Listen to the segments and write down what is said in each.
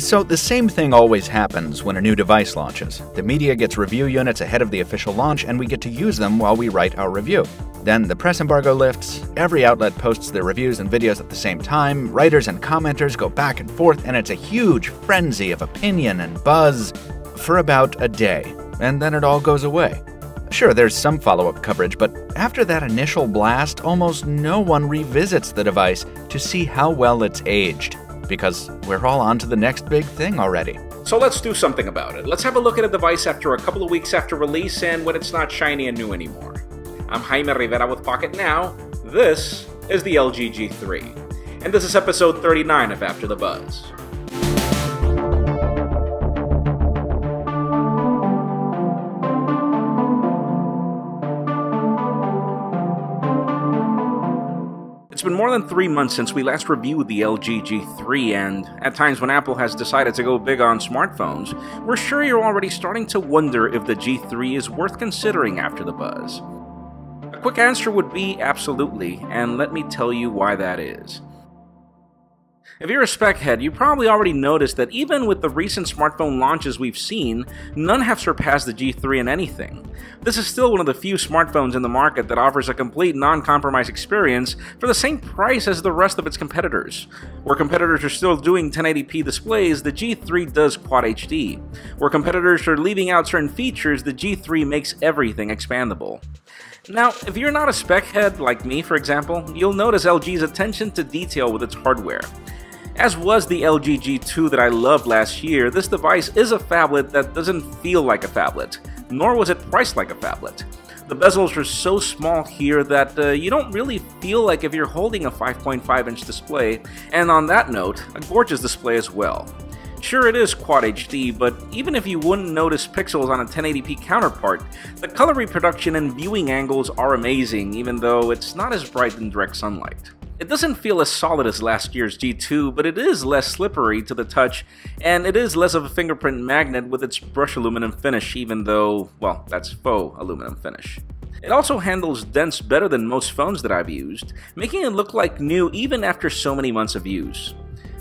So the same thing always happens when a new device launches. The media gets review units ahead of the official launch, and we get to use them while we write our review. Then the press embargo lifts, every outlet posts their reviews and videos at the same time, writers and commenters go back and forth, and it's a huge frenzy of opinion and buzz for about a day, and then it all goes away. Sure, there's some follow-up coverage, but after that initial blast, almost no one revisits the device to see how well it's aged, because we're all on to the next big thing already. So let's do something about it. Let's have a look at a device after a couple of weeks after release and when it's not shiny and new anymore. I'm Jaime Rivera with Pocketnow. This is the LG G3, and this is episode 39 of After the Buzz. It's been more than 3 months since we last reviewed the LG G3, and at times when Apple has decided to go big on smartphones, we're sure you're already starting to wonder if the G3 is worth considering after the buzz. A quick answer would be absolutely, and let me tell you why that is. If you're a spec head, you probably already noticed that even with the recent smartphone launches we've seen, none have surpassed the G3 in anything. This is still one of the few smartphones in the market that offers a complete non-compromise experience for the same price as the rest of its competitors. Where competitors are still doing 1080p displays, the G3 does Quad HD. Where competitors are leaving out certain features, the G3 makes everything expandable. Now, if you're not a spec head like me, for example, you'll notice LG's attention to detail with its hardware. As was the LG G2 that I loved last year, this device is a phablet that doesn't feel like a phablet, nor was it priced like a phablet. The bezels are so small here that you don't really feel like if you're holding a 5.5-inch display, and on that note, a gorgeous display as well. Sure, it is Quad HD, but even if you wouldn't notice pixels on a 1080p counterpart, the color reproduction and viewing angles are amazing, even though it's not as bright in direct sunlight. It doesn't feel as solid as last year's G2, but it is less slippery to the touch, and it is less of a fingerprint magnet with its brushed aluminum finish, even though, well, that's faux aluminum finish. It also handles dents better than most phones that I've used, making it look like new even after so many months of use.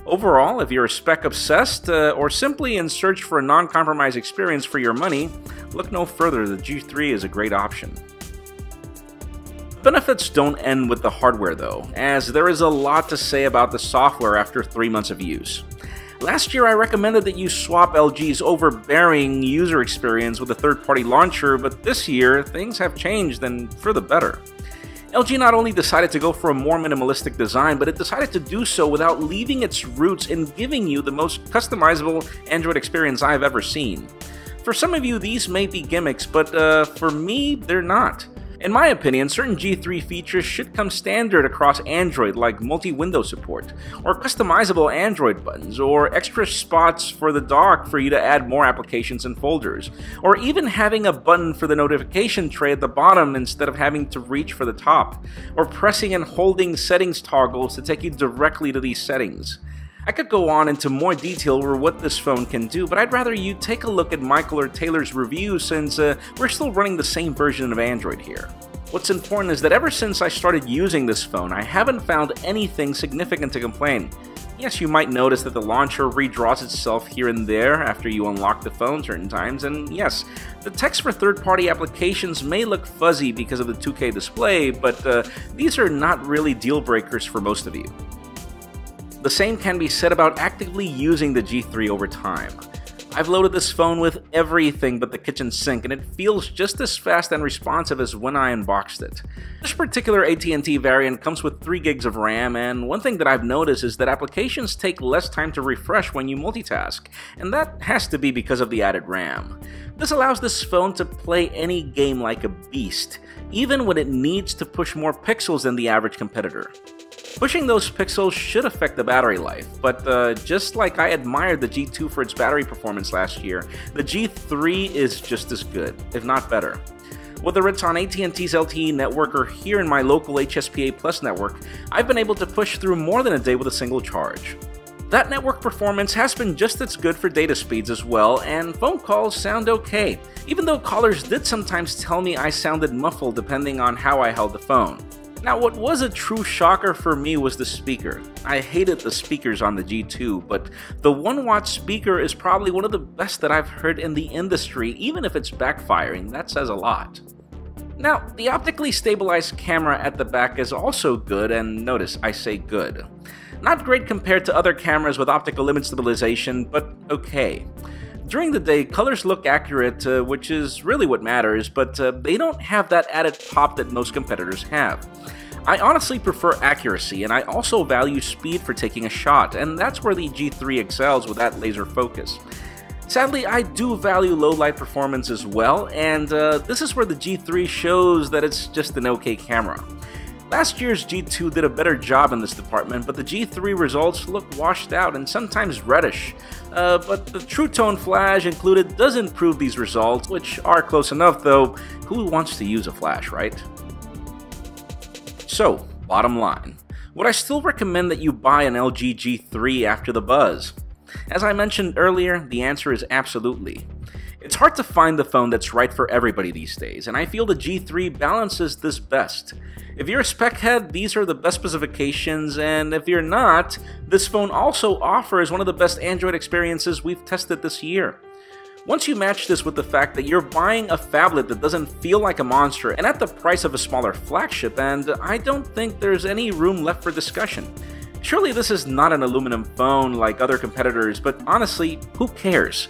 Overall, if you're spec obsessed or simply in search for a non-compromise experience for your money, look no further, the G3 is a great option. Benefits don't end with the hardware though, as there is a lot to say about the software after 3 months of use. Last year I recommended that you swap LG's overbearing user experience with a third-party launcher, but this year things have changed and for the better. LG not only decided to go for a more minimalistic design, but it decided to do so without leaving its roots in giving you the most customizable Android experience I've ever seen. For some of you these may be gimmicks, but for me they're not. In my opinion, certain G3 features should come standard across Android, like multi-window support, or customizable Android buttons, or extra spots for the dock for you to add more applications and folders, or even having a button for the notification tray at the bottom instead of having to reach for the top, or pressing and holding settings toggles to take you directly to these settings. I could go on into more detail over what this phone can do, but I'd rather you take a look at Michael or Taylor's review since we're still running the same version of Android here. What's important is that ever since I started using this phone, I haven't found anything significant to complain. Yes, you might notice that the launcher redraws itself here and there after you unlock the phone certain times, and yes, the text for third-party applications may look fuzzy because of the 2K display, but these are not really deal breakers for most of you. The same can be said about actively using the G3 over time. I've loaded this phone with everything but the kitchen sink, and it feels just as fast and responsive as when I unboxed it. This particular AT&T variant comes with 3 gigs of RAM, and one thing that I've noticed is that applications take less time to refresh when you multitask, and that has to be because of the added RAM. This allows this phone to play any game like a beast, even when it needs to push more pixels than the average competitor. Pushing those pixels should affect the battery life, but just like I admired the G2 for its battery performance last year, the G3 is just as good, if not better. Whether it's on AT&T's LTE network or here in my local HSPA Plus network, I've been able to push through more than a day with a single charge. That network performance has been just as good for data speeds as well, and phone calls sound okay, even though callers did sometimes tell me I sounded muffled depending on how I held the phone. Now, what was a true shocker for me was the speaker. I hated the speakers on the G2, but the 1-watt speaker is probably one of the best that I've heard in the industry, even if it's backfiring. That says a lot. Now, the optically stabilized camera at the back is also good, and notice I say good. Not great compared to other cameras with optical image stabilization, but okay. During the day, colors look accurate, which is really what matters, but they don't have that added pop that most competitors have. I honestly prefer accuracy, and I also value speed for taking a shot, and that's where the G3 excels with that laser focus. Sadly, I do value low light performance as well, and this is where the G3 shows that it's just an okay camera. Last year's G2 did a better job in this department, but the G3 results look washed out and sometimes reddish. But the True Tone flash included does improve these results, which are close enough though. Who wants to use a flash, right? So, bottom line, would I still recommend that you buy an LG G3 after the buzz? As I mentioned earlier, the answer is absolutely. It's hard to find the phone that's right for everybody these days, and I feel the G3 balances this best. If you're a spec head, these are the best specifications, and if you're not, this phone also offers one of the best Android experiences we've tested this year. Once you match this with the fact that you're buying a phablet that doesn't feel like a monster and at the price of a smaller flagship, and I don't think there's any room left for discussion. Surely this is not an aluminum phone like other competitors, but honestly, who cares?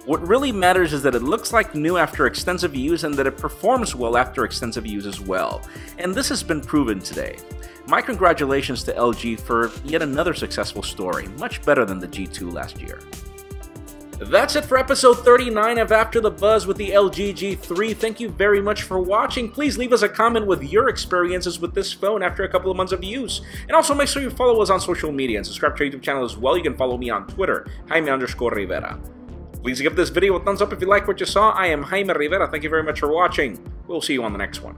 What really matters is that it looks like new after extensive use and that it performs well after extensive use as well. And this has been proven today. My congratulations to LG for yet another successful story, much better than the G2 last year. That's it for episode 39 of After the Buzz with the LG G3. Thank you very much for watching. Please leave us a comment with your experiences with this phone after a couple of months of use. And also make sure you follow us on social media and subscribe to our YouTube channel as well. You can follow me on Twitter, Jaime_Rivera. Please give this video a thumbs up if you like what you saw. I am Jaime Rivera. Thank you very much for watching. We'll see you on the next one.